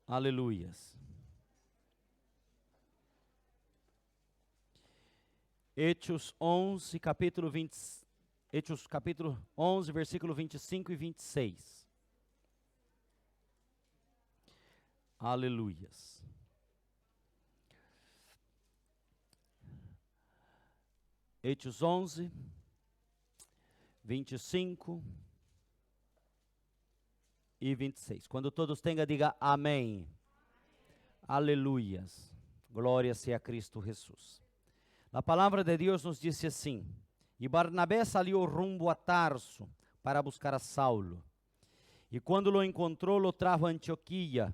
Aleluias. Hechos 11, capítulo 11, versículo 25 e 26. Aleluias. Hechos 11, 25 e 26. Quando todos tenham, diga amém. Aleluias. Glória seja a Cristo Jesus. A palavra de Deus nos disse assim: E Barnabé salió rumbo a Tarso para buscar a Saulo. E quando lo encontrou, lo trajo a Antioquia.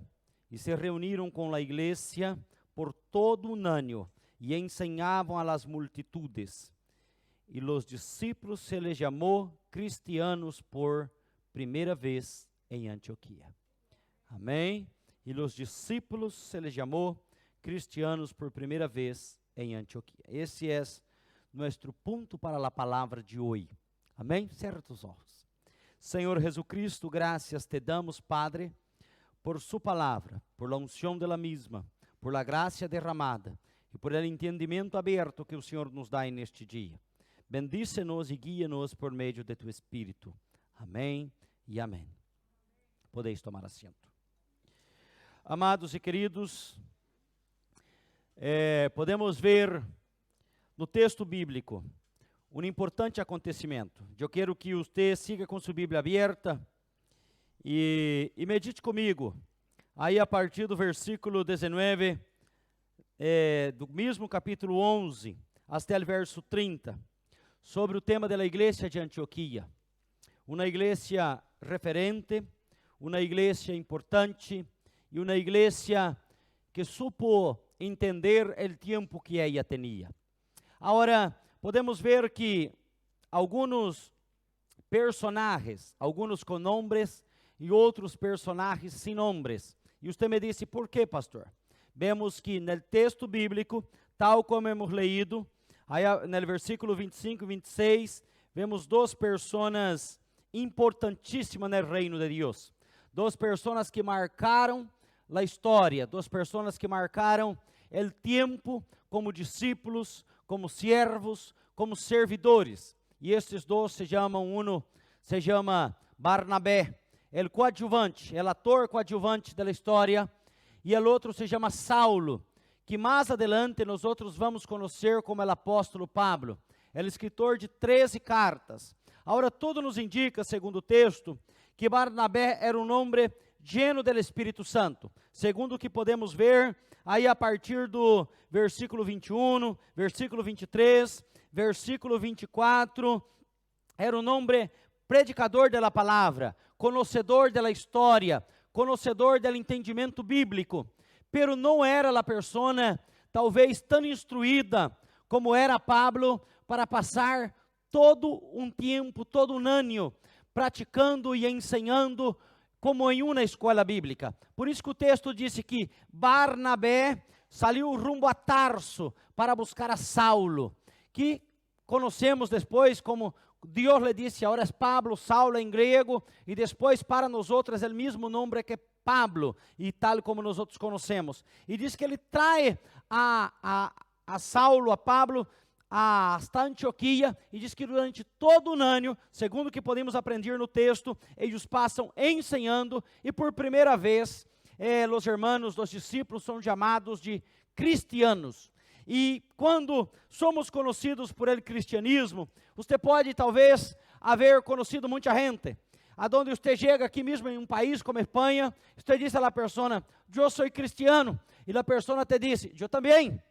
E se reuniram com a igreja por todo um ano e ensinavam a las multitudes. E los discípulos se les chamou cristianos por primeira vez em Antioquia. Amém? E los discípulos se les chamou cristianos por primeira vez em Antioquia. Esse é nosso ponto para a palavra de hoje. Amém? Cerra os olhos. Senhor Jesucristo, graças te damos, Padre, por sua palavra, por la unção de la misma, por la gracia derramada e por el entendimento aberto que o Senhor nos dá neste dia. Bendice-nos e guia-nos por meio de tu Espírito. Amém e amém. Podeis tomar assento. Amados e queridos, podemos ver no texto bíblico um importante acontecimento. Eu quero que você siga com sua Bíblia aberta e medite comigo. Aí a partir do versículo 19, do mesmo capítulo 11, até o verso 30, sobre o tema da igreja de Antioquia. Uma igreja referente, uma igreja importante e uma igreja que supo entender o tempo que ela tinha. Agora, podemos ver que alguns personagens, alguns com nomes e outros personagens sem nomes. E você me disse, por quê, pastor? Vemos que no texto bíblico, tal como hemos leído, aí no versículo 25 e 26, vemos duas pessoas importantíssimas no reino de Deus. Duas pessoas que marcaram a história, duas pessoas que marcaram o tempo como discípulos, como servos, como servidores. E estes dois se chama Barnabé, o coadjuvante, o ator coadjuvante da história, e o outro se chama Saulo, que mais adelante nós outros vamos conhecer como o apóstolo Pablo, o escritor de 13 cartas. Agora, tudo nos indica, segundo o texto, que Barnabé era um homem lleno do Espírito Santo, segundo o que podemos ver aí a partir do versículo 21, versículo 23, versículo 24, era um homem predicador da palavra, conhecedor da história, conhecedor do entendimento bíblico, pero não era a persona talvez tão instruída como era Pablo para passar todo um tempo, todo um ano, praticando e ensinando como em uma escola bíblica. Por isso que o texto disse que Barnabé saiu rumbo a Tarso para buscar a Saulo, que conhecemos depois como Deus lhe disse, agora é Pablo, Saulo em grego, e depois para nós outros é o mesmo nome que Pablo, e tal como nós outros conhecemos. E diz que ele traz a Saulo, a Pablo, hasta Antioquia, e diz que durante todo um ano, segundo o que podemos aprender no texto, eles passam ensinando, e por primeira vez, os hermanos, os discípulos são chamados de cristianos. E quando somos conhecidos por el cristianismo, você pode talvez haver conhecido muita gente, aonde você chega aqui mesmo em um país como Espanha, você diz a pessoa, eu sou cristiano, e a pessoa te diz, eu também,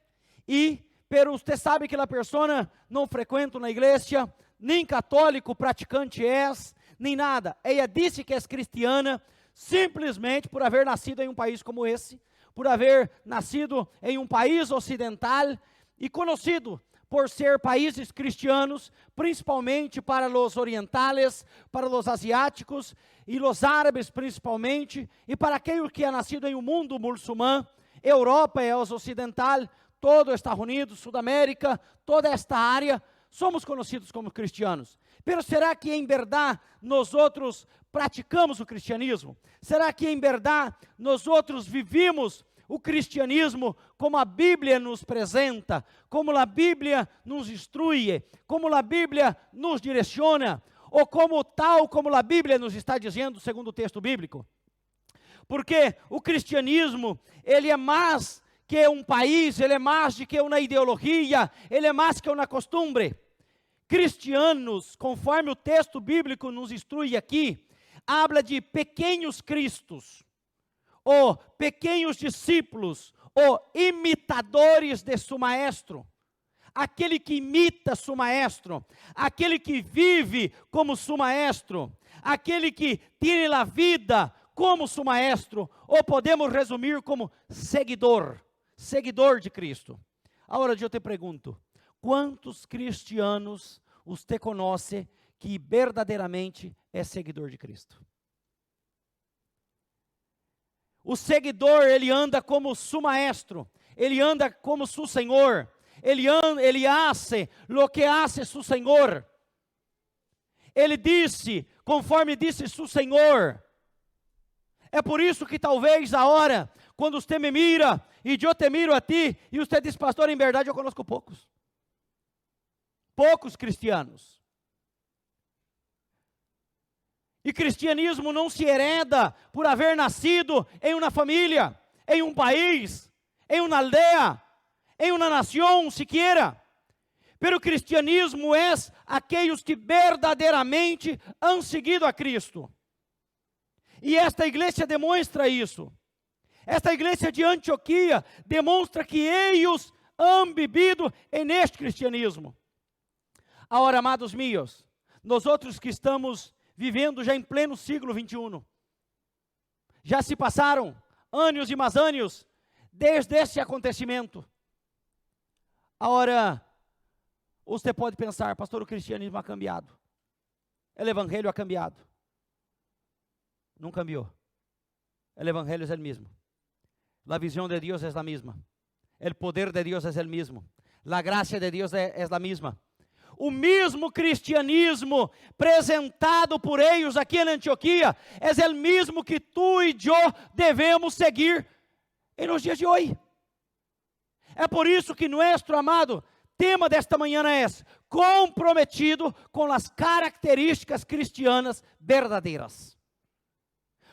pero você sabe que a pessoa não frequenta uma igreja, nem católico praticante é, nem nada. Ela disse que é cristiana, simplesmente por haver nascido em um país como esse, por haver nascido em um país ocidental e conhecido por ser países cristianos, principalmente para os orientais, para os asiáticos e os árabes principalmente, e para aquele que é nascido em um mundo muçulmano. Europa é os ocidental, todo Estados Unidos, Sudamérica, toda esta área, somos conhecidos como cristianos. Pero será que em verdade nós outros praticamos o cristianismo? Será que em verdade nós outros vivimos o cristianismo como a Bíblia nos apresenta, como a Bíblia nos instrui, como a Bíblia nos direciona, ou como a Bíblia nos está dizendo, segundo o texto bíblico? Porque o cristianismo, ele é mais que um país, ele é mais do que uma ideologia, ele é mais que uma costumbre. Cristianos, conforme o texto bíblico nos instrui aqui, habla de pequenos cristos, ou pequenos discípulos, ou imitadores de seu maestro. Aquele que imita seu maestro, aquele que vive como seu maestro, aquele que tem a vida como seu maestro, ou podemos resumir como seguidor de Cristo. Agora eu te pergunto, quantos cristianos você conhece que verdadeiramente é seguidor de Cristo? O seguidor, ele anda como seu maestro, ele anda como seu Senhor, ele hace lo que hace seu Senhor. Ele disse, conforme disse seu Senhor. É por isso que talvez agora, quando você me mira, e eu te miro a ti, e você diz, pastor, em verdade eu conosco poucos cristianos. E cristianismo não se hereda por haver nascido em uma família, em um país, em uma aldeia, em uma nação siquiera. Pero o cristianismo é aqueles que verdadeiramente han seguido a Cristo. E esta igreja demonstra isso. Esta igreja de Antioquia demonstra que eles han vivido neste cristianismo. Agora, amados meus, nós outros que estamos vivendo já em pleno século 21, já se passaram anos e mais anos desde esse acontecimento. Agora, você pode pensar, pastor, o cristianismo ha cambiado, o evangelho ha cambiado. Não cambiou. O evangelho é o mesmo. A visão de Deus é a mesma. O poder de Deus é o mesmo. A graça de Deus é a mesma. O mesmo cristianismo apresentado por eles aqui em Antioquia é o mesmo que tu e eu devemos seguir nos dias de hoje. É por isso que nosso amado tema desta manhã é comprometido com as características cristianas verdadeiras.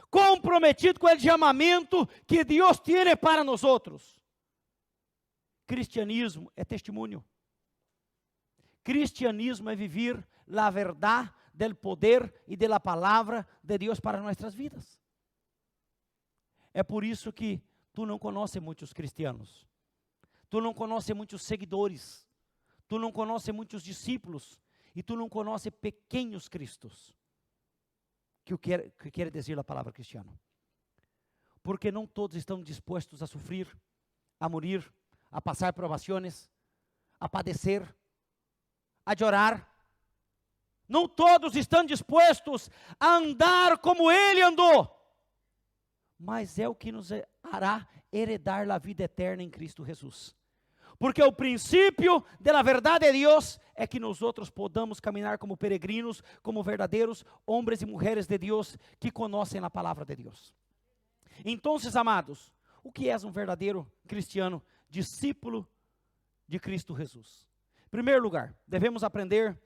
Comprometido com o chamamento que Deus tem para nós outros. Cristianismo é testemunho. Cristianismo é viver a verdade do poder e da palavra de Deus para nossas vidas. É por isso que tu não conheces muitos cristianos. Tu não conheces muitos seguidores. Tu não conheces muitos discípulos. E tu não conheces pequenos cristos. Que quer dizer a palavra cristiano. Porque não todos estão dispostos a sofrer, a morir, a passar provações, a padecer, a chorar. Não todos estão dispostos a andar como ele andou. Mas é o que nos hará heredar a vida eterna em Cristo Jesus. Porque o princípio da verdade de Deus é que nós outros podamos caminhar como peregrinos, como verdadeiros homens e mulheres de Deus que conhecem a palavra de Deus. Então, amados, o que é um verdadeiro cristiano, discípulo de Cristo Jesus? Em primeiro lugar, devemos aprender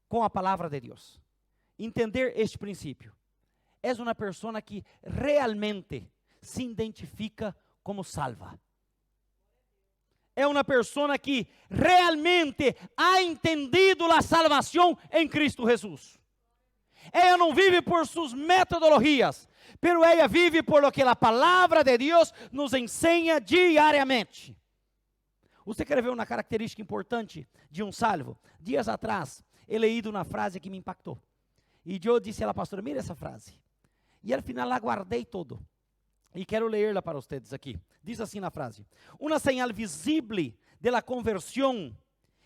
com a palavra de Deus. Entender este princípio. És uma pessoa que realmente se identifica como salva. É uma pessoa que realmente ha entendido a salvação em Cristo Jesus. Ela não vive por suas metodologias, pero ela vive por lo que a palavra de Deus nos ensina diariamente. Você quer ver uma característica importante de um salvo? Dias atrás, he leído uma frase que me impactou. E eu disse à pastora, mira essa frase. E al final la guardei todo. E quero ler-la para vocês aqui. Diz assim na frase: uma señal visível de la conversão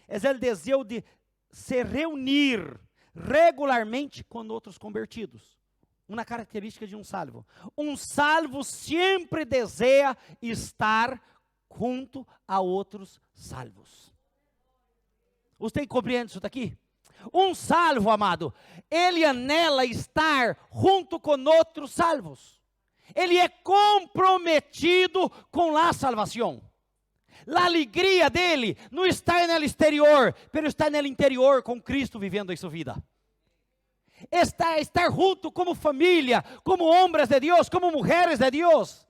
é o desejo de se reunir regularmente com outros convertidos. Uma característica de um salvo. Um salvo sempre deseja estar junto a outros salvos. Você compreende isso daqui? Um salvo, amado, ele anela estar junto com outros salvos. Ele é comprometido com a salvação. A alegria dele não está no exterior, mas está no interior com Cristo vivendo em sua vida. Estar junto como família, como homens de Deus, como mulheres de Deus.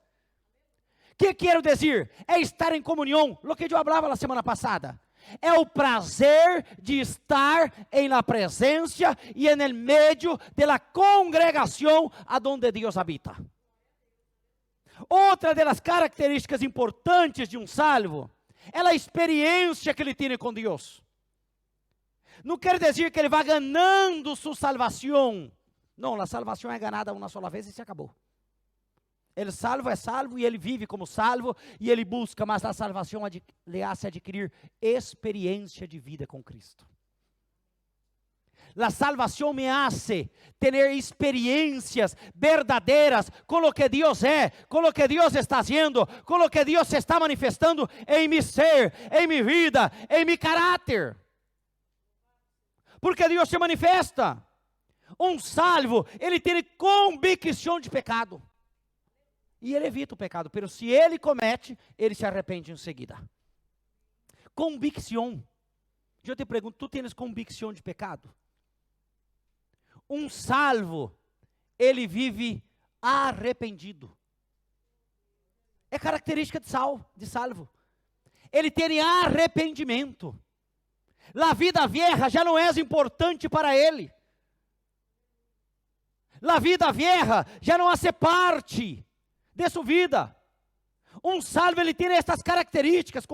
O que quero dizer? É estar em comunhão, o que eu falava na semana passada. É o prazer de estar em la presença e en el meio de la congregação aonde Deus habita. Outra das características importantes de um salvo é a experiência que ele tem com Deus. Não quer dizer que ele vai ganhando sua salvação. Não, a salvação é ganhada uma sola vez e se acabou. Ele salvo é salvo e ele vive como salvo e ele busca, mas a salvação lhe hace adquirir experiência de vida com Cristo. A salvação me hace ter experiências verdadeiras com o que Deus é, com o que Deus está fazendo, com o que Deus está manifestando em meu ser, em minha vida, em meu caráter. Porque Deus se manifesta. Um salvo, ele tem convicção de pecado. E ele evita o pecado, mas se ele comete, ele se arrepende em seguida. Convicção. Eu te pergunto, tu tens convicção de pecado? Um salvo, ele vive arrependido. É característica de salvo. Ele tem arrependimento. A vida vieja já não é importante para ele. A vida vieja já não hace parte de sua vida. Um salvo, ele tem estas características,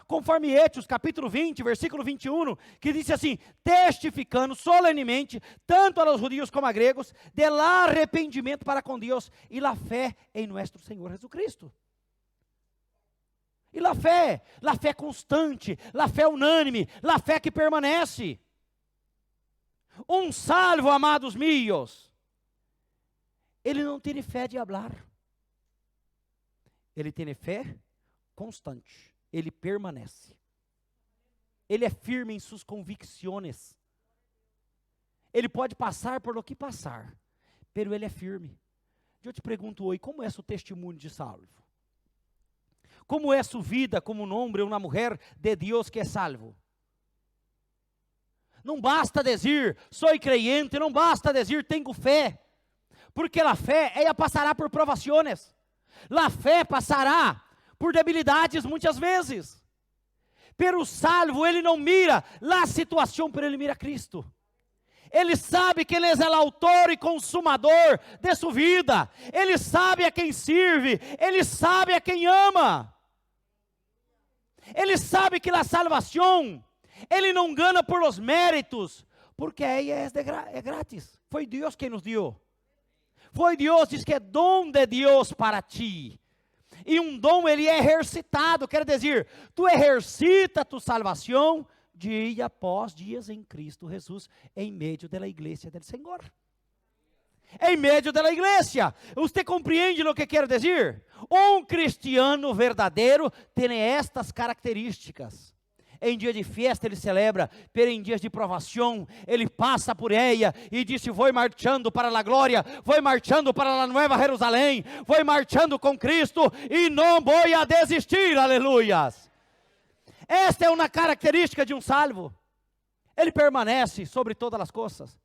conforme Hechos, capítulo 20, versículo 21, que diz assim: testificando solenemente, tanto aos judeus como a gregos, del arrependimento para com Deus, e la fé em nosso Senhor Jesus Cristo. E la fé constante, la fé unânime, la fé que permanece. Um salvo, amados meus, ele não tem fé de hablar. Ele tem fé constante, ele permanece. Ele é firme em suas convicções. Ele pode passar por lo que passar, pero ele é firme. Eu te pergunto hoje, como é seu testemunho de salvo? Como é sua vida como um homem ou uma mulher de Deus que é salvo? Não basta dizer, sou creyente, não basta dizer, tenho fé. Porque a fé, ela passará por provações. A fé passará por debilidades muitas vezes. Pero o salvo, ele não mira a situação, pero ele mira Cristo. Ele sabe que Ele é o autor e consumador de sua vida. Ele sabe a quem serve. Ele sabe a quem ama. Ele sabe que a salvação, Ele não ganha por os méritos, porque ela é grátis. Foi Deus quem nos deu. Foi Deus, diz que é dom de Deus para ti. E um dom, ele é exercitado, quer dizer, tu exercita tu salvação dia após dia em Cristo Jesus, em meio da igreja do Senhor. Em meio da igreja. Você compreende o que quero dizer? Um cristiano verdadeiro tem estas características. Em dia de festa ele celebra, pero em dias de provação ele passa por ella e disse: vou marchando para a glória, vou marchando para a nova Jerusalém, vou marchando com Cristo e não vou a desistir, aleluias. Esta é uma característica de um salvo. Ele permanece sobre todas as coisas.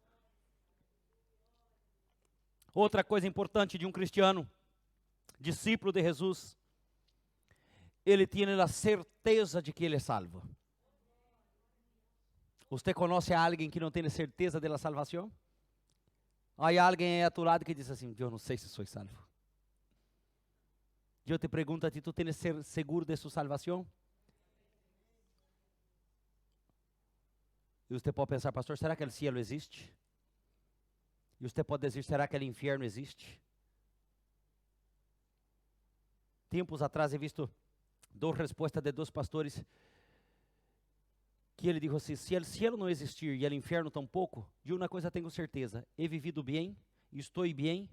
Outra coisa importante de um cristiano, discípulo de Jesus, ele tem a certeza de que ele é salvo. Você conhece alguém que não tem certeza da salvação? Há alguém aí a tu lado que diz assim: eu não sei se sou salvo. Eu te pergunto a ti, tu tens ser seguro de sua salvação? E você pode pensar: pastor, será que o cielo existe? E você pode dizer: será que o inferno existe? Tempos atrás he visto duas respostas de dois pastores, que ele disse assim: se o cielo não existir e o inferno tampouco, de uma coisa tenho certeza, he vivido bem, estou bem,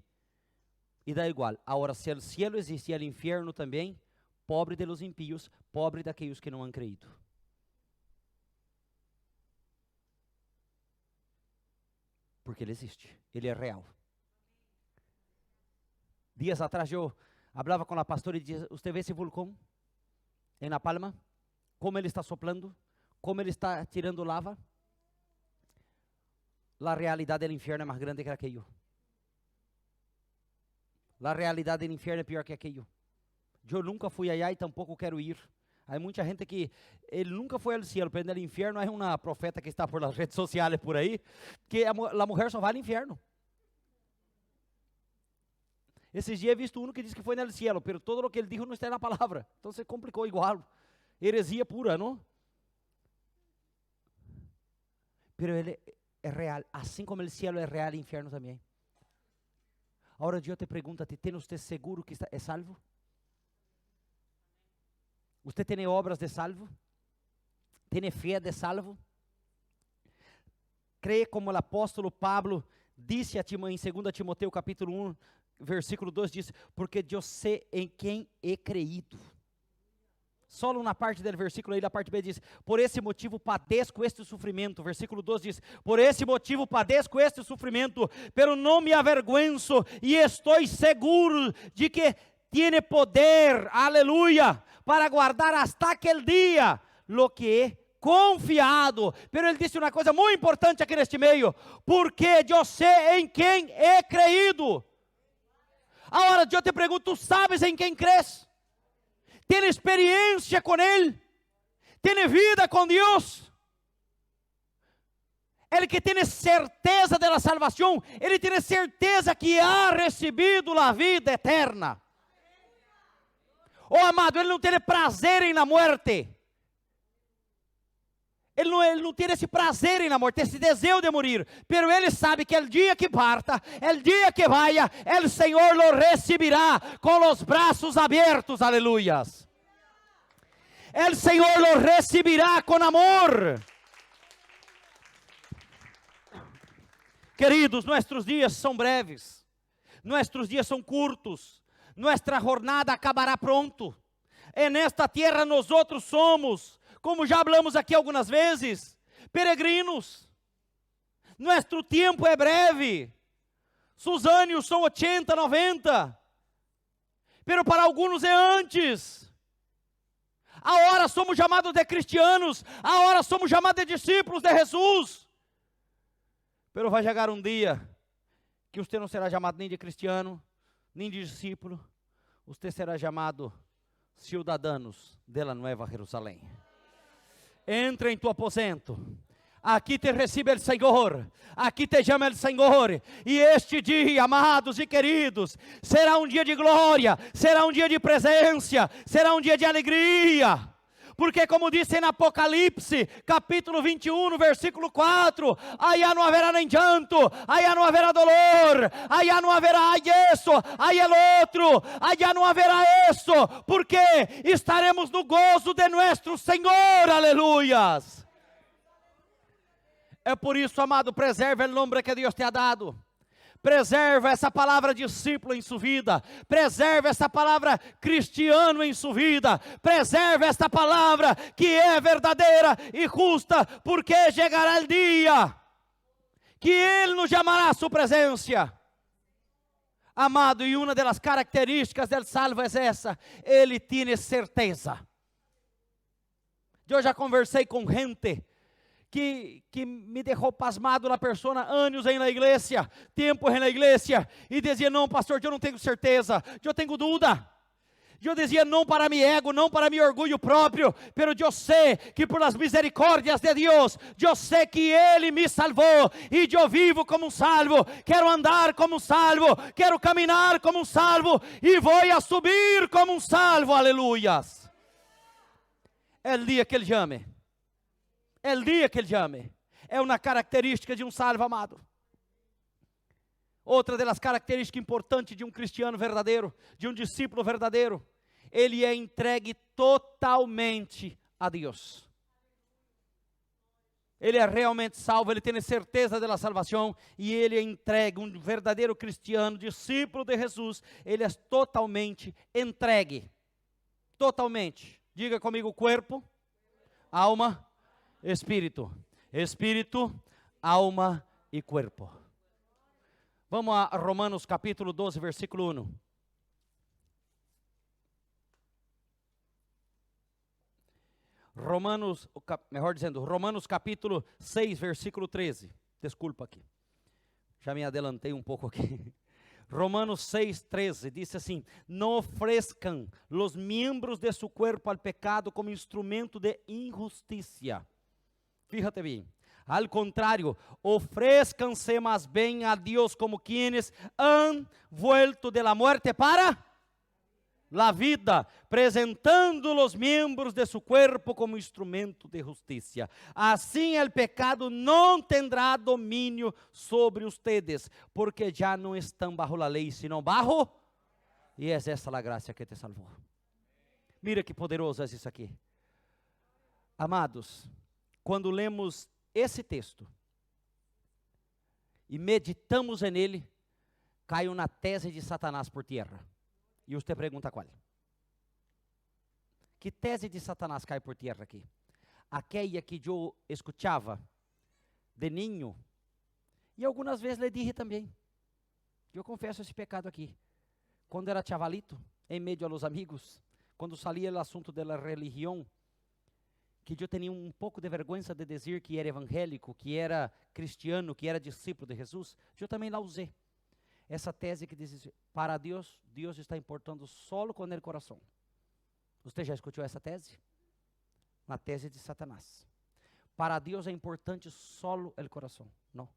e dá igual. Agora, se o cielo existe e o inferno também, pobre de los impíos, pobre daqueles que não han creído. Porque Ele existe, Ele é real. Dias atrás eu falava com a pastora e dizia: "Você vê esse vulcão em La Palma? Como ele está soplando? Como ele está tirando lava? A realidade do inferno é mais grande que aquilo. A realidade do inferno é pior que aquilo. Eu nunca fui allá e tampouco quero ir. Há muita gente que ele nunca foi ao céu, mas no inferno. Há uma profeta que está por las redes sociais por aí, que a mulher só vai ao inferno. Esses dias he visto um que diz que foi no céu, mas todo o que ele disse não está na palavra. Então se complicou igual. Heresia pura, não? Pero ele é real, assim como o céu é real, o inferno também. Agora eu te pergunto a ti, tem você seguro que é salvo? Você tem obras de salvo? Tem fé de salvo? Crê como o apóstolo Pablo disse a Timóteo em 2 Timoteu capítulo 1, versículo 2, diz: porque eu sei em quem he creído. Só na parte do versículo aí, da parte B diz: por esse motivo padeço este sofrimento. Versículo 2 diz: por esse motivo padeço este sofrimento, pero não me avergüenzo e estou seguro de que tiene poder, aleluia, para guardar hasta aquele dia lo que he confiado. Pero ele disse uma coisa muito importante aqui neste meio: porque eu sei em quem he creído. Agora eu te pergunto, tu sabes em quem crees? Tem experiência com Ele? Tem vida com Deus? Ele que tem certeza da salvação, ele tem certeza que ha recebido a vida eterna. Oh amado, ele não tem prazer em la muerte. Ele não tem esse prazer na morte, esse desejo de morrer. Pero ele sabe que o dia que parta, o dia que vaya, o Senhor lo recibirá com os braços abertos, aleluias. O Senhor lo recibirá com amor. Queridos, nossos dias são breves, nossos dias são curtos, nossa jornada acabará pronto. En esta tierra nós outros somos, como já falamos aqui algumas vezes, peregrinos. Nosso tempo é breve. Sus anos são 80, 90. Pero para alguns é antes. Agora somos chamados de cristianos. Agora somos chamados de discípulos de Jesus. Pero vai chegar um dia que você não será chamado nem de cristiano, nem de discípulo. Você será chamado cidadãos da Nova Jerusalém. Entra em tu aposento. Aqui te recebe o Senhor. Aqui te chama o Senhor. E este dia, amados e queridos, será um dia de glória, será um dia de presença, será um dia de alegria. Porque como diz em Apocalipse, capítulo 21, versículo 4, allá não haverá nem llanto, allá não haverá dolor, allá não haverá isso, aí el outro, allá não haverá isso, porque estaremos no gozo de nosso Senhor, aleluias. É por isso, amado, preserva o nome que Deus te ha dado. Preserva essa palavra discípulo em sua vida. Preserva essa palavra cristiano em sua vida. Preserva esta palavra que é verdadeira e justa, porque chegará o dia que Ele nos chamará a sua presença. Amado, e uma das características do salvo é essa: ele tem certeza. Eu já conversei com gente que me deixou pasmado na persona, anos em la igreja, tempo em la igreja, e dizia: não pastor, eu não tenho certeza, eu tenho dúvida. Eu dizia: não para mi ego, não para mi orgulho próprio, pero eu sei que por las misericórdias de Deus, eu sei que Ele me salvou, e eu vivo como um salvo, quero andar como um salvo, quero caminhar como um salvo, e vou a subir como um salvo, aleluias. É o dia que Ele chame. É o dia que Ele chame. É uma característica de um salvo, amado. Outra das características importantes de um cristiano verdadeiro, de um discípulo verdadeiro, ele é entregue totalmente a Deus. Ele é realmente salvo, ele tem certeza da salvação, e ele é entregue. Um verdadeiro cristiano, discípulo de Jesus, ele é totalmente entregue. Totalmente. Diga comigo: corpo, alma, espírito. Espírito, alma e corpo. Vamos a Romanos capítulo 12, versículo 1. Romanos capítulo 6, versículo 13. Desculpa aqui. Já me adelantei um pouco aqui. Romanos 6, 13, diz assim: não ofrezcan los miembros de su cuerpo al pecado como instrumento de injusticia. Fíjate bien. Al contrario, ofrezcanse más bien a Dios como quienes han vuelto de la muerte para la vida, presentando los miembros de su cuerpo como instrumento de justicia. Assim el pecado não tendrá domínio sobre ustedes, porque já não estão bajo la lei, sino bajo, e é essa a graça que te salvou. Mira que poderoso é isso aqui. Amados, quando lemos esse texto e meditamos nele, cai uma tese de Satanás por terra. E você pergunta qual? Que tese de Satanás cai por terra aqui? Aquela que eu escutava de ninho, e algumas vezes lhe dije também. Eu confesso esse pecado aqui. Quando era chavalito, em meio a los amigos, quando saía o assunto da religião, que eu tinha um pouco de vergonha de dizer que era evangélico, que era cristiano, que era discípulo de Jesus, eu também lá usei. Essa tese que diz, para Deus, Deus está importando solo com o coração. Você já escutou essa tese? Uma tese de Satanás. Para Deus é importante solo o coração. Não.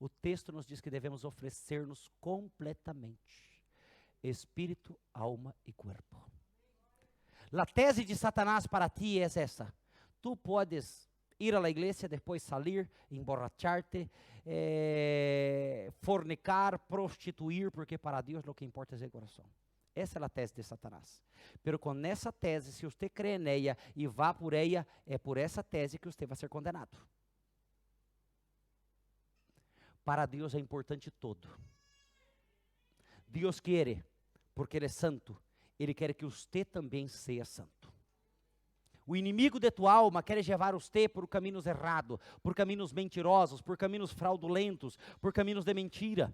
O texto nos diz que devemos oferecer-nos completamente. Espírito, alma e corpo. A tese de Satanás para ti é essa. Tu podes ir à igreja, depois sair, emborrachar-te, fornicar, prostituir, porque para Deus o que importa é o coração. Essa é a tese de Satanás. Pero com essa tese, se você crê nela e vá por ela, é por essa tese que você vai ser condenado. Para Deus é importante todo. Deus quer, porque Ele é santo, Ele quer que você também seja santo. O inimigo de tua alma quer levar você por caminhos errados, por caminhos mentirosos, por caminhos fraudulentos, por caminhos de mentira.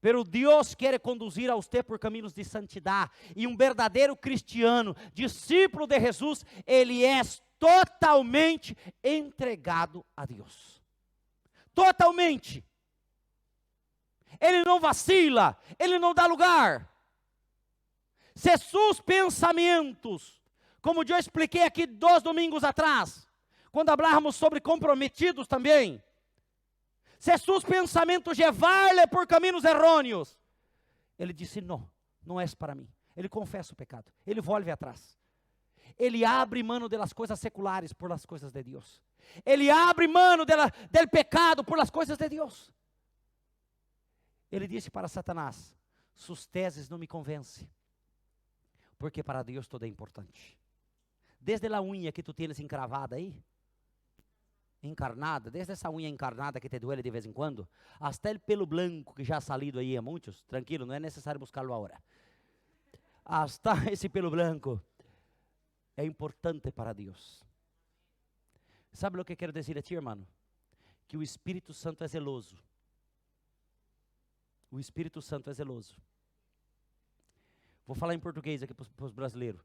Pero Deus quer conduzir a você por caminhos de santidade. E um verdadeiro cristiano, discípulo de Jesus, ele é totalmente entregado a Deus. Totalmente. Ele não vacila, ele não dá lugar. Se seus pensamentos, como eu expliquei aqui 2 domingos atrás, quando falávamos sobre comprometidos também, se seus pensamentos levarem por caminhos errôneos, ele disse, não é para mim. Ele confessa o pecado, ele volve atrás. Ele abre mano das coisas seculares por las coisas de Deus. Ele abre mano del pecado por las coisas de Deus. Ele disse para Satanás, suas teses não me convencem, porque para Deus tudo é importante. Desde a unha que tu tienes encravada aí, encarnada, desde essa unha encarnada que te duele de vez em quando, até o pelo branco que já ha salido aí a muitos, tranquilo, não é necessário buscá-lo agora. Hasta esse pelo branco é importante para Deus. Sabe o que quero dizer a ti, irmão? Que o Espírito Santo é zeloso. O Espírito Santo é zeloso. Vou falar em português aqui para os brasileiros.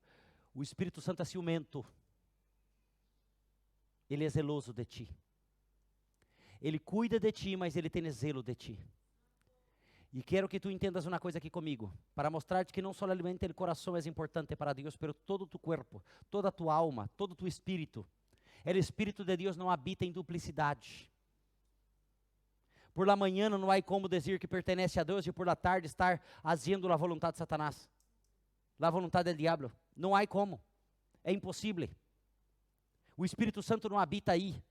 O Espírito Santo é ciumento. Ele é zeloso de ti. Ele cuida de ti, mas ele tem zelo de ti. E quero que tu entendas uma coisa aqui comigo, para mostrar-te que não somente o coração é importante para Deus, mas todo tu corpo, toda tua alma, todo tu espírito. O Espírito de Deus não habita em duplicidade. Por la manhã não há como dizer que pertenece a Deus e por la tarde estar fazendo a vontade de Satanás, a vontade do diabo. Não há como, é impossível. O Espírito Santo não habita aí.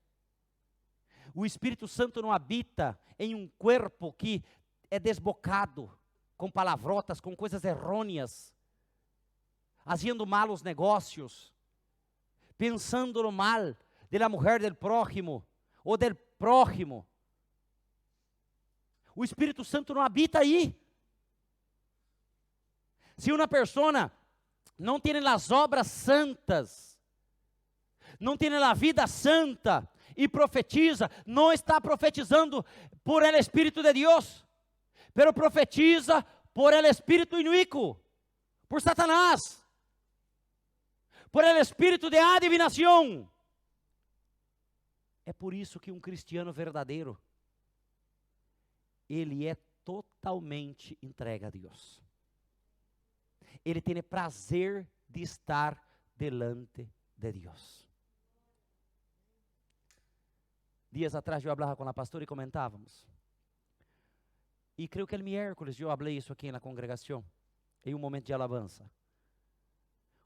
O Espírito Santo não habita em um corpo que é desbocado, com palavrotas, com coisas errôneas, fazendo malos negócios, pensando no mal de la mulher del prójimo, ou del prójimo. O Espírito Santo não habita aí. Se uma pessoa não tem as obras santas, não tem a vida santa, e profetiza, não está profetizando por el Espírito de Deus, pero profetiza por el Espírito iníquo, por Satanás, por el Espírito de adivinação. É por isso que um cristiano verdadeiro, ele é totalmente entregue a Deus. Ele tem prazer de estar delante de Deus. Dias atrás eu falava com a pastora e comentávamos. E creio que el miércoles eu falei isso aqui na congregação, em um momento de alabança.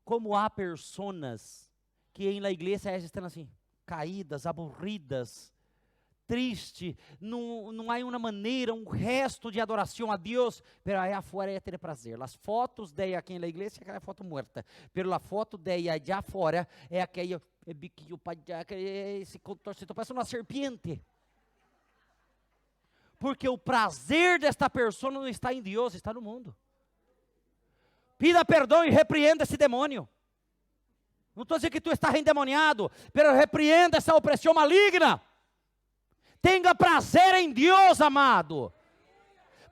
Como há pessoas que em la igreja estão assim, caídas, aburridas, triste, não há uma maneira, um resto de adoração a Deus, pero aí afuera é ter prazer. As fotos de aqui na igreja é aquela foto morta, pero a foto de allá afuera é aquele biquinho, esse contorcito, parece uma serpiente. Porque o prazer desta pessoa não está em Deus, está no mundo. Pida perdão e repreenda esse demônio. Não estou dizendo que tu estás endemoniado, pero repreenda essa opressão maligna. Tenha prazer em Deus, amado.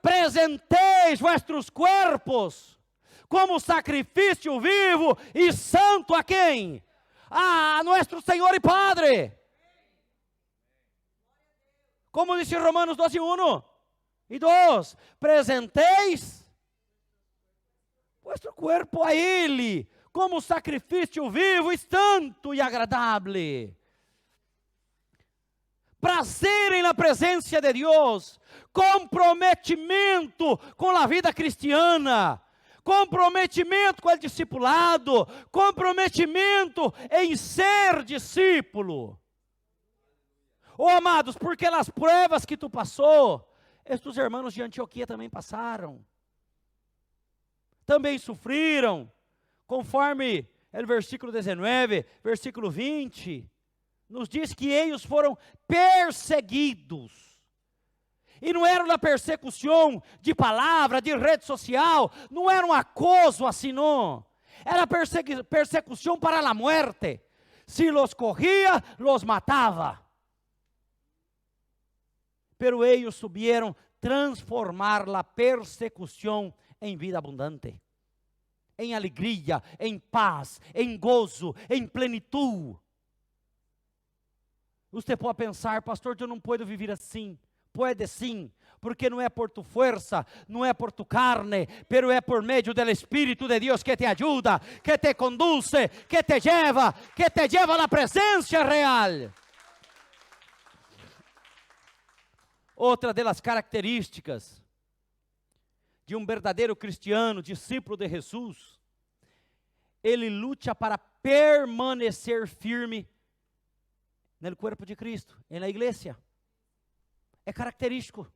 Presenteis vossos corpos como sacrifício vivo e santo a quem? A nosso Senhor e Padre. Como disse Romanos 12:1 e 2: presenteis vosso corpo a Ele como sacrifício vivo e santo e agradável. Prazer na presença de Deus, comprometimento com a vida cristiana, comprometimento com o discipulado, comprometimento em ser discípulo. Oh, amados, porque as provas que tu passou, estes irmãos de Antioquia também passaram, também sofreram, conforme o versículo 19, versículo 20, nos diz que eles foram perseguidos. E não era uma persecução de palavra, de rede social, não era um acoso assim, não. Era persecução para a morte. Se los corria, los matava. Pero eles subieron transformar a persecução em vida abundante, em alegria, em paz, em gozo, em plenitude. Você pode pensar, pastor, eu não posso viver assim. Pode sim, porque não é por tu força, não é por tu carne, pero é por meio do Espírito de Deus que te ajuda, que te conduz, que te lleva na presença real. Outra das características de um verdadeiro cristiano, discípulo de Jesus, ele luta para permanecer firme no corpo de Cristo, na igreja. É característico.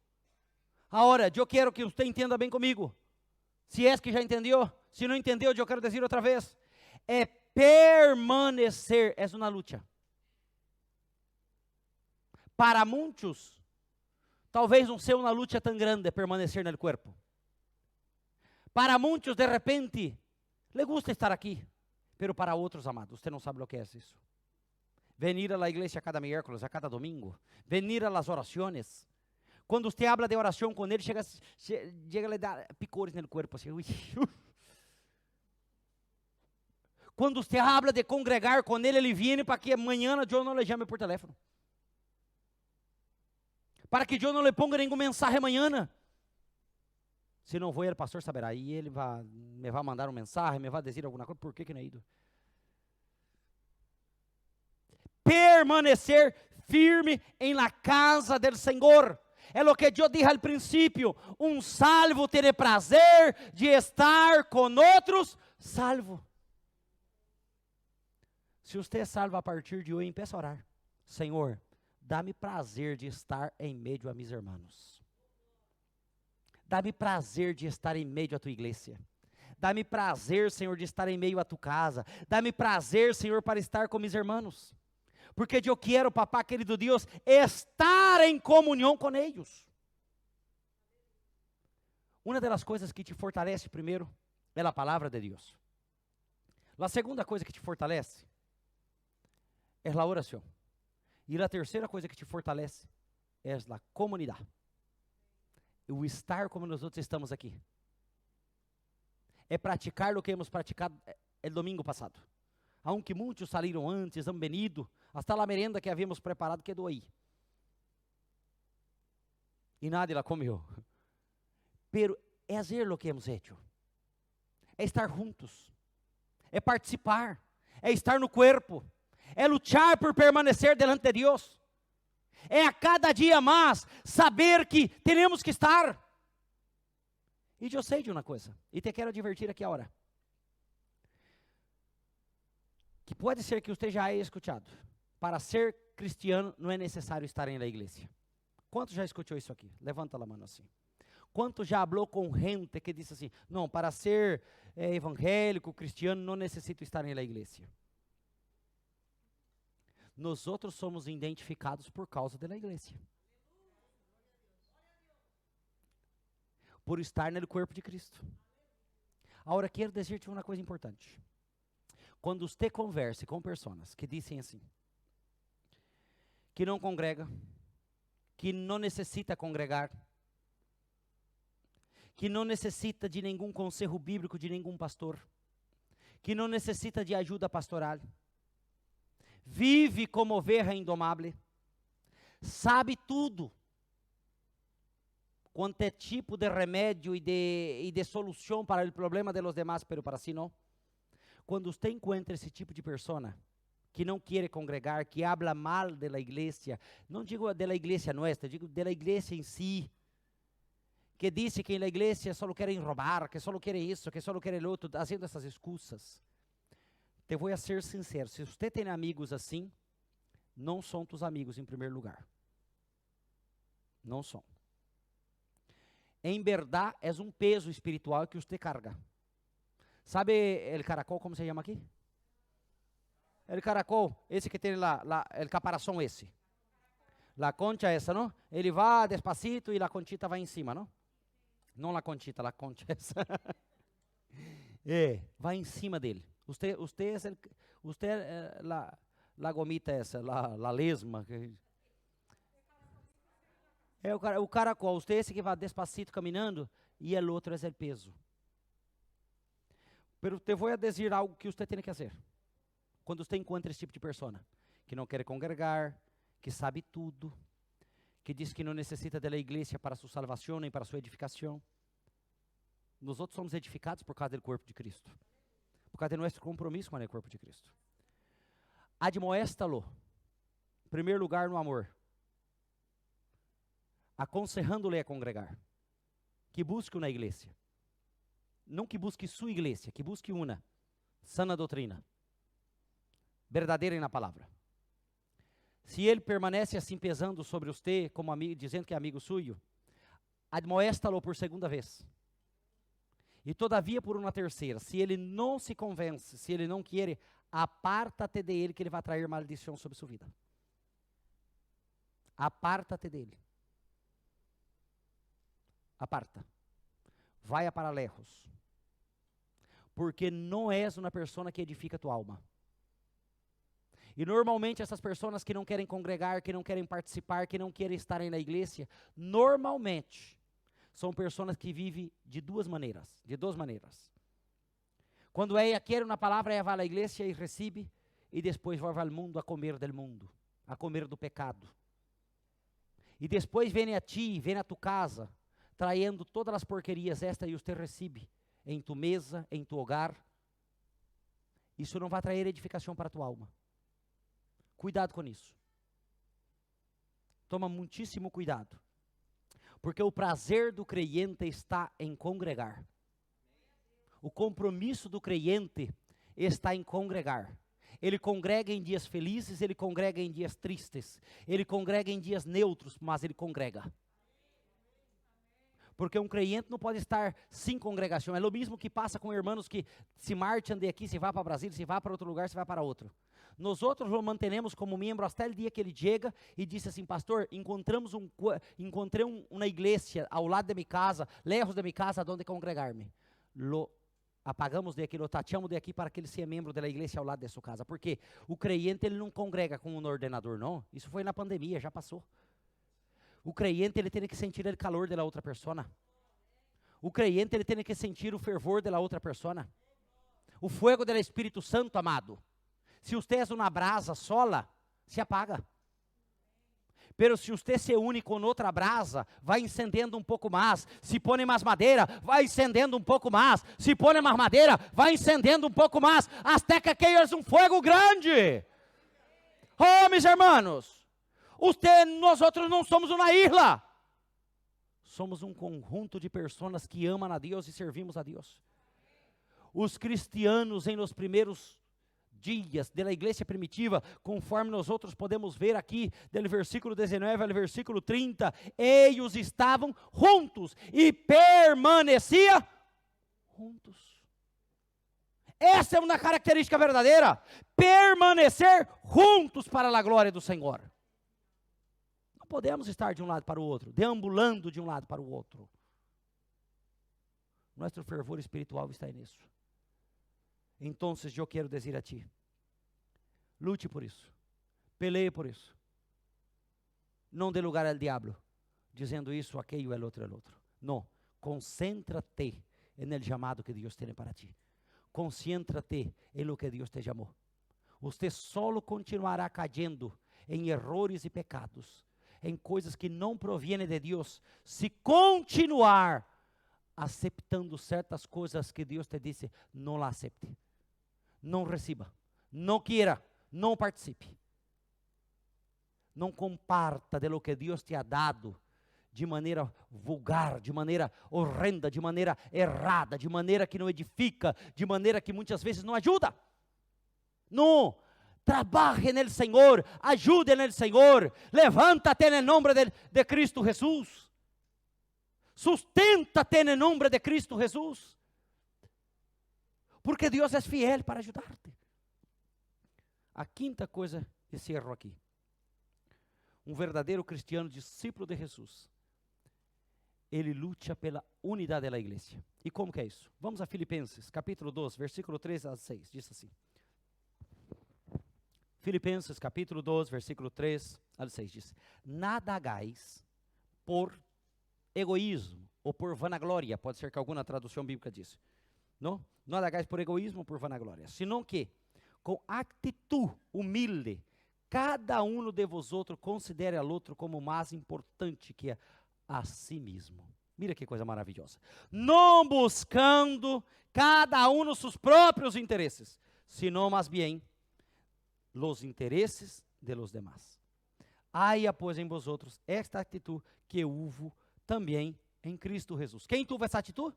Agora, eu quero que você entenda bem comigo. Se é que já entendeu, se não entendeu, eu quero dizer outra vez. É permanecer, é uma luta. Para muitos, talvez não seja uma luta tão grande permanecer no corpo. Para muitos, de repente, le gusta estar aqui. Pero para outros, amados, você não sabe o que é isso. Venir a la igreja a cada miércoles, a cada domingo. Venir a las orações. Quando você habla de oração com ele, chega a lhe dar picores no corpo. Assim, quando você habla de congregar com ele vem para que amanhã eu não lhe chame por telefone. Para que eu não lhe ponga nenhuma mensagem amanhã. Se não for, o pastor saberá. E ele me vai mandar uma mensagem, me vai dizer alguma coisa. Por que não é ido? Permanecer firme em la casa del Senhor. É o que eu disse al princípio. Um salvo tem prazer de estar com outros salvo. Se você é salvo a partir de hoje, empeça a orar. Senhor, dá-me prazer de estar em meio a meus irmãos. Dá-me prazer de estar em meio a tua igreja. Dá-me prazer, Senhor, de estar em meio a tua casa. Dá-me prazer, Senhor, para estar com meus irmãos. Porque eu quero, papá querido Deus, estar em comunhão com eles. Uma das coisas que te fortalece primeiro é a palavra de Deus. A segunda coisa que te fortalece é a oração. E a terceira coisa que te fortalece é a comunidade. O estar como nós outros estamos aqui. É praticar o que hemos praticado el domingo passado. Aunque muitos saíram antes, han venido, hasta a merenda que havíamos preparado quedou aí. E nadie la comeu. Pero é fazer o que hemos hecho. É estar juntos. É participar. É estar no corpo. É lutar por permanecer delante de Deus. É a cada dia mais saber que temos que estar. E eu sei de uma coisa, e te quero advertir aqui agora. Que pode ser que você já haya escutado. Para ser cristiano não é necessário estar na igreja. Quantos já escutou isso aqui? Levanta a mão assim. Quantos já falou com gente que disse assim, não, para ser evangélico, cristiano, não necessito estar na igreja. Nós outros somos identificados por causa da igreja. Por estar no corpo de Cristo. Agora, quero dizer-te uma coisa importante. Quando você conversa com pessoas que dizem assim, que não congrega, que não necessita congregar, que não necessita de nenhum conselho bíblico de nenhum pastor, que não necessita de ajuda pastoral, vive como ovelha indomável, sabe tudo, quanto é tipo de remédio e de solução para o problema de los demás, pero para si não. Quando você encontra esse tipo de pessoa, que não quer congregar, que habla mal da igreja, não digo da igreja nossa, digo da igreja em si, que diz que na igreja só querem roubar, que só querem isso, que só querem outro, fazendo essas excusas. Te vou a ser sincero, se você tem amigos assim, não são tus amigos em primeiro lugar. Não são. Em verdade, é um peso espiritual que você carga. Sabe o caracol, como se chama aqui? O caracol, esse que tem o caparação esse. A concha essa, não? Ele vai despacito e a conchita vai em cima, não? Não a conchita, a concha essa. Vai em cima dele. Você é a gomita essa, a lesma. É o caracol, você é esse que vai despacito caminhando e o outro é o peso. Pero te vou a dizer algo que você tem que fazer. Quando você encontra esse tipo de pessoa, que não quer congregar, que sabe tudo, que diz que não necessita da igreja para sua salvação nem para sua edificação. Nós outros somos edificados por causa do corpo de Cristo. Por causa do nosso compromisso com o corpo de Cristo. Admoéstalo, em primeiro lugar no amor. Aconselhando-lhe a congregar. Que busque uma igreja. Não que busque sua igreja, que busque uma. Sana doutrina. Verdadeira na palavra. Se ele permanece assim pesando sobre você, como amigo, dizendo que é amigo suyo, admoéstalo por segunda vez. E todavia por uma terceira. Se ele não se convence, se ele não quer, aparta-te dele que ele vai trazer maldição sobre sua vida. Aparta-te dele. Aparta. Vai a para lejos. Porque não és uma pessoa que edifica tua alma. E normalmente essas pessoas que não querem congregar, que não querem participar, que não querem estar na igreja, normalmente são pessoas que vivem de duas maneiras. Quando ela quer uma palavra, ela vai à igreja e recebe, e depois vai ao mundo a comer del mundo, a comer do pecado. E depois vem a ti, vem a tu casa, traindo todas as porquerias esta e você recebe em tu mesa, em tu hogar. Isso não vai trazer edificação para tua alma. Cuidado com isso. Toma muitíssimo cuidado. Porque o prazer do crente está em congregar. O compromisso do crente está em congregar. Ele congrega em dias felizes, ele congrega em dias tristes. Ele congrega em dias neutros, mas ele congrega. Porque um crente não pode estar sem congregação. É o mesmo que passa com irmãos que se marcham de aqui, se vai para Brasília, se vai para outro lugar, se vai para outro. Nós outros o mantenemos como membro até o dia que ele chega e disse assim, pastor, encontrei uma igreja ao lado de minha casa, lejos de minha casa, onde congregar-me. Lo apagamos de aqui, lo tateamos de aqui para que ele seja membro da igreja ao lado de sua casa. Porque o crente, ele não congrega com um ordenador, não. Isso foi na pandemia, já passou. O crente, ele tem que sentir o calor da outra pessoa. O crente, ele tem que sentir o fervor da outra pessoa. O fogo do Espírito Santo, amado. Se você é uma brasa sola, se apaga. Pero se você se une com outra brasa, vai incendendo um pouco mais. Se põe mais madeira, vai incendendo um pouco mais. Se põe mais madeira, vai incendendo um pouco mais. Até que queiras um fogo grande. Oh, meus irmãos, nós outros não somos uma ilha. Somos um conjunto de pessoas que amam a Deus e servimos a Deus. Os cristianos em los primeiros dias da igreja primitiva, conforme nós outros podemos ver aqui, do versículo 19 ao versículo 30, eles estavam juntos e permaneciam juntos. Essa é uma característica verdadeira, permanecer juntos para a glória do Senhor. Não podemos estar de um lado para o outro, deambulando de um lado para o outro. Nosso fervor espiritual está nisso. Então, eu quero dizer a ti, lute por isso, peleie por isso. Não dê lugar ao diabo, dizendo isso, aquilo, el outro. Não, concéntrate no chamado que Deus tem para ti. Concéntrate em lo que Deus te chamou. Você solo continuará caindo em errores e pecados, em coisas que não provêm de Deus, se continuar aceitando certas coisas que Deus te disse, não la acepte. Não receba, não queira, não participe. Não comparta de lo que Deus te ha dado de maneira vulgar, de maneira horrenda, de maneira errada, de maneira que não edifica, de maneira que muitas vezes não ajuda. Não, trabalhe no Senhor, ajude no Senhor, levanta-te no nome de Cristo Jesus. Sustenta-te no nome de Cristo Jesus. Porque Deus é fiel para ajudar-te. A quinta coisa, encerro aqui. Um verdadeiro cristiano, discípulo de Jesus, ele luta pela unidade da igreja. E como que é isso? Vamos a Filipenses, capítulo 2, versículo 3 a 6, diz assim. Filipenses, capítulo 2, versículo 3 a 6, diz: nada hagais por egoísmo ou por vanagloria, pode ser que alguma tradução bíblica diz. Não hagais por egoísmo ou por vanagloria, senão que, com atitude humilde, cada um de vosotros considere al outro como mais importante que a si mesmo. Mira que coisa maravilhosa. Não buscando cada um os seus próprios interesses, senão mais bem os interesses de los demás. Haya pois em vosotros esta atitude que houve também em Cristo Jesus. Quem teve essa atitude?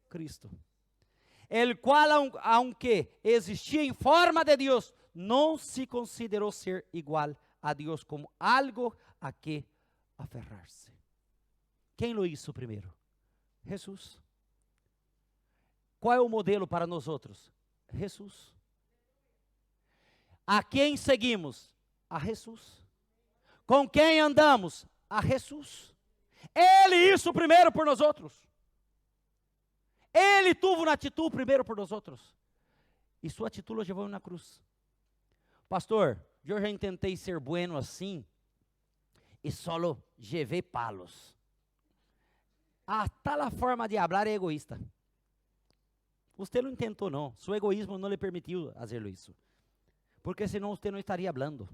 Cristo. El qual, aunque existia em forma de Deus, não se considerou ser igual a Deus como algo a que aferrar-se. Quem lo hizo primeiro? Jesus. Qual é o modelo para nós outros? Jesus. A quem seguimos? A Jesus. Com quem andamos? A Jesus. Ele hizo primeiro por nós outros. Ele teve uma atitude primeiro por nós outros. E sua atitude o levou na cruz. Pastor, eu já tentei ser bueno assim e solo llevé palos. Hasta a forma de hablar é egoísta. Você não tentou não. Seu egoísmo não lhe permitiu fazer isso. Porque senão você não estaria falando.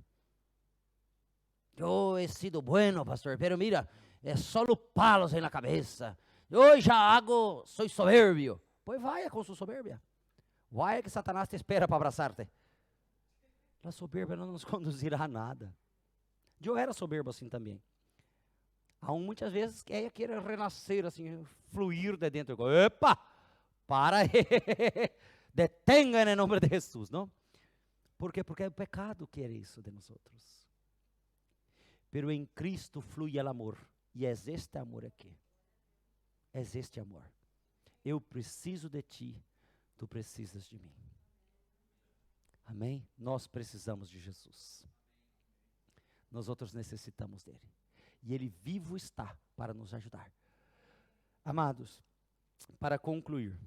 Eu he sido bueno, pastor, pero mira, é solo palos na cabeça. Eu já hago, sou soberbio. Pois vai com sua soberbia. Vai que Satanás te espera para abraçar-te. A soberba não nos conduzirá a nada. Eu era soberbo assim também. Muitas vezes querer renascer assim, fluir de dentro. Epa, para aí. Detenga em nome de Jesus, não? Por quê? Porque é o pecado que quer isso de nós outros. Pero em Cristo flui o amor. E é este amor aqui. É este amor. Eu preciso de ti, tu precisas de mim. Amém? Nós precisamos de Jesus. Nós outros necessitamos dele. E ele vivo está para nos ajudar. Amados, para concluir,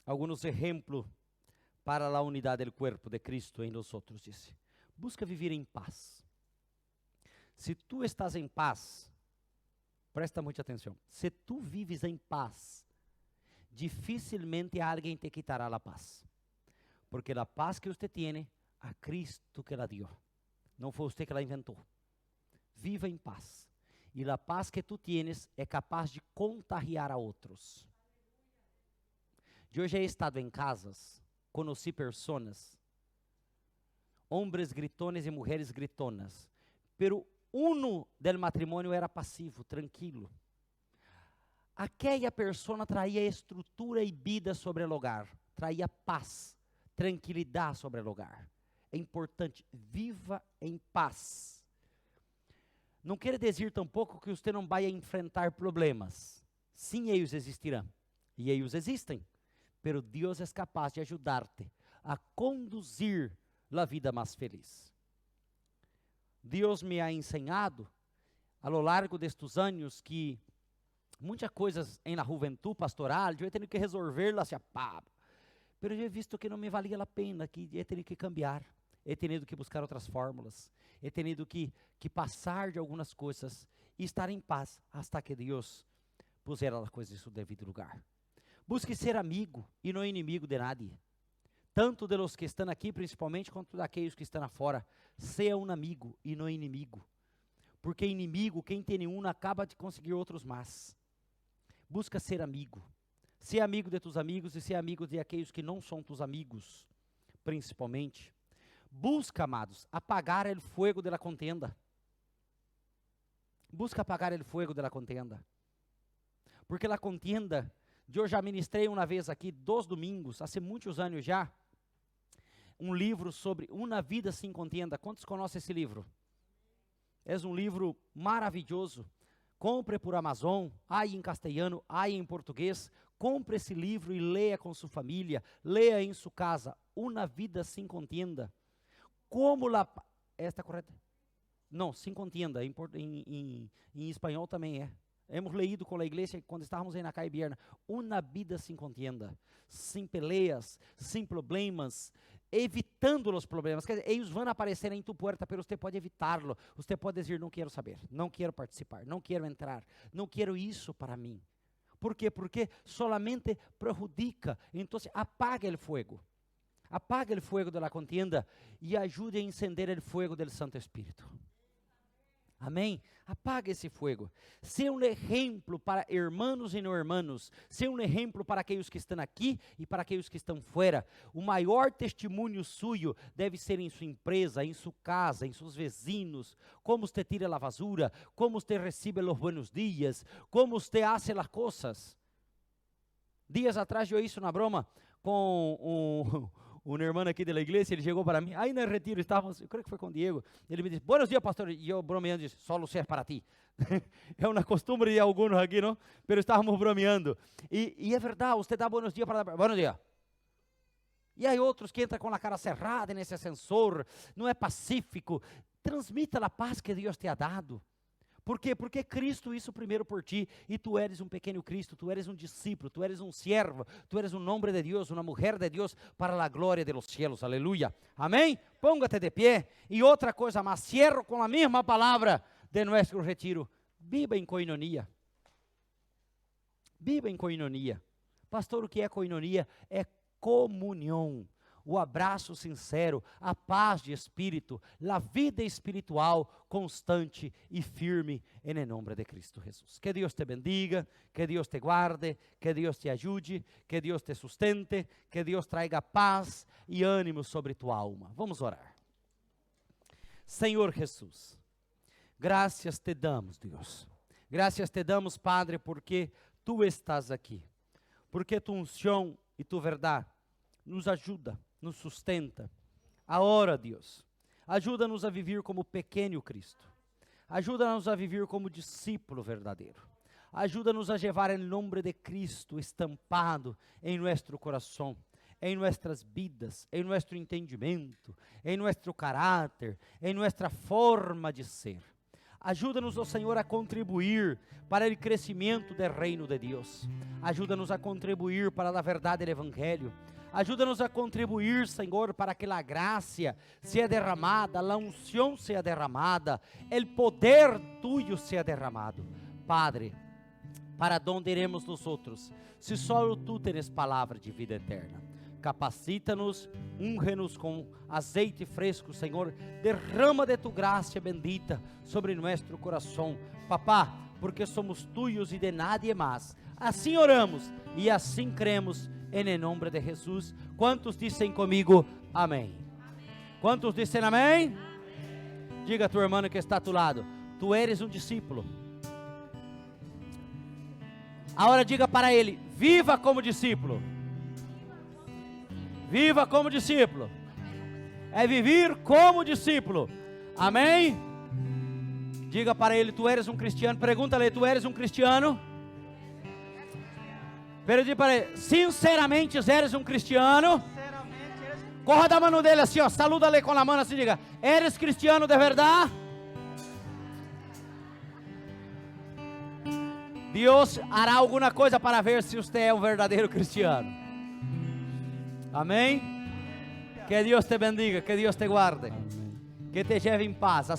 alguns exemplos para a unidade do corpo de Cristo em nós outros, disse. Busca viver em paz. Se tu estás em paz, presta muita atenção. Se tu vives em paz, dificilmente alguém te quitará a paz. Porque a paz que você tem, a Cristo que la deu. Não foi você que la inventou. Viva em paz. E a paz que tu tienes é capaz de contagiar a outros. Eu já he estado em casas, conheci pessoas, homens gritones e mulheres gritonas, pero uno del matrimônio era passivo, tranquilo. Aquela pessoa traía estrutura e vida sobre o hogar, traía paz, tranquilidade sobre o hogar. É importante, viva em paz. Não quer dizer tampouco que você não vai enfrentar problemas. Sim, eles existirão, e eles existem. Pero Deus é capaz de ajudar-te a conduzir a vida mais feliz. Deus me ha ensinado, a lo largo destes anos, que muitas coisas na juventude pastoral, eu tenho que resolver-las a pá. Pero eu he visto que não me valia a pena, que eu tenho que cambiar. He tenido que buscar outras fórmulas. He tenido que passar de algumas coisas e estar em paz, hasta que Deus puser as coisas em seu devido lugar. Busque ser amigo e não inimigo de nadie. Tanto de los que estão aqui, principalmente, quanto daqueles que estão afora. Seja um amigo e não inimigo. Porque inimigo, quem tem um, acaba de conseguir outros mais. Busca ser amigo. Ser amigo de tus amigos e ser amigo de aqueles que não são tus amigos, principalmente. Busca, amados, apagar o fogo da contenda. Busca apagar o fogo da contenda. Porque a contenda, eu já ministrei uma vez aqui, 2 domingos, há muitos anos já, um livro sobre uma vida sem contenda. Quantos conhecem esse livro? É um livro maravilhoso. Compre por Amazon, há em castelhano, há em português. Compre esse livro e leia com sua família, leia em sua casa. Uma vida sem contenda. Como la... Está correta? Não, sem contenda. Em espanhol também é. Hemos leído com a igreja quando estávamos aí na Caibierna. Uma vida sem contenda, sem peleas, sem problemas, evitando os problemas. Quer dizer, eles vão aparecer em tu porta, mas você pode evitá-lo. Você pode dizer, não quero saber, não quero participar, não quero entrar, não quero isso para mim. Por quê? Porque solamente prejudica. Então, apaga o fogo. Apaga o fogo da contienda e ajude a encender o fogo do Santo Espírito. Amém? Apaga esse fogo. Ser um exemplo para irmãos e não irmãos. Ser um exemplo para aqueles que estão aqui e para aqueles que estão fora. O maior testemunho suyo deve ser em sua empresa, em sua casa, em seus vizinhos. Como você tira a basura, como você recebe os buenos dias, como você faz as coisas. Dias atrás eu hice uma broma com um irmão aqui da igreja, ele chegou para mim, aí no retiro estávamos, eu creio que foi com o Diego, ele me disse, buenos dias pastor, e eu bromeando, disse, só Lucía é para ti. É uma costumbre de alguns aqui, não? Pero estávamos bromeando, e é verdade, você dá buenos dias para dar, buenos dias. E aí outros que entram com a cara cerrada nesse ascensor, não é pacífico, transmita a paz que Deus te ha dado. Por quê? Porque Cristo isso primeiro por ti, e tu eres um pequeno Cristo, tu eres um discípulo, tu eres um siervo, tu eres um homem de Deus, uma mulher de Deus, para a glória de los cielos, aleluia, amém? Póngate de pé, e outra coisa mais, cierro com a mesma palavra de nosso retiro, viva em coinonia, viva em coinonia. Pastor, o que é coinonia? É comunhão. O abraço sincero, a paz de espírito, a vida espiritual constante e firme em nome de Cristo Jesus. Que Deus te bendiga, que Deus te guarde, que Deus te ajude, que Deus te sustente, que Deus traiga paz e ânimo sobre tua alma. Vamos orar. Senhor Jesus, graças te damos, Deus. Graças te damos, Padre, porque tu estás aqui. Porque tu unção e tu verdade nos ajuda, nos sustenta. Agora, Deus, ajuda-nos a viver como pequeno Cristo. Ajuda-nos a viver como discípulo verdadeiro. Ajuda-nos a levar o nome de Cristo estampado em nosso coração, em nossas vidas, em nosso entendimento, em nosso caráter, em nossa forma de ser. Ajuda-nos, ó Senhor, a contribuir para o crescimento do reino de Deus. Ajuda-nos a contribuir para a verdade do Evangelho. Ajuda-nos a contribuir, Senhor, para que a graça seja derramada, a unção seja derramada, o poder tuyo seja derramado. Padre, para onde iremos nós outros, se só tu tens palavra de vida eterna? Capacita-nos, unge-nos com azeite fresco, Senhor, derrama de tu graça bendita sobre nosso coração, papá, porque somos tuyos e de nadie mais. Assim oramos e assim cremos, em nome de Jesus. Quantos dizem comigo amém? Quantos dizem amém? Diga a tua irmã que está a tu lado: tu eres um discípulo. Agora diga para ele: viva como discípulo. Viva como discípulo. É viver como discípulo. Amém? Diga para ele: tu eres um cristiano. Pergunta-lhe: tu eres um cristiano? Diga para ele: sinceramente eres um cristiano? Corra da mão dele assim, ó. Saluda-lhe com a mão assim, diga: eres cristiano de verdade? Deus hará alguma coisa para ver se você é um verdadeiro cristiano. Amém? Que Deus te bendiga, que Deus te guarde, que te lleve em paz.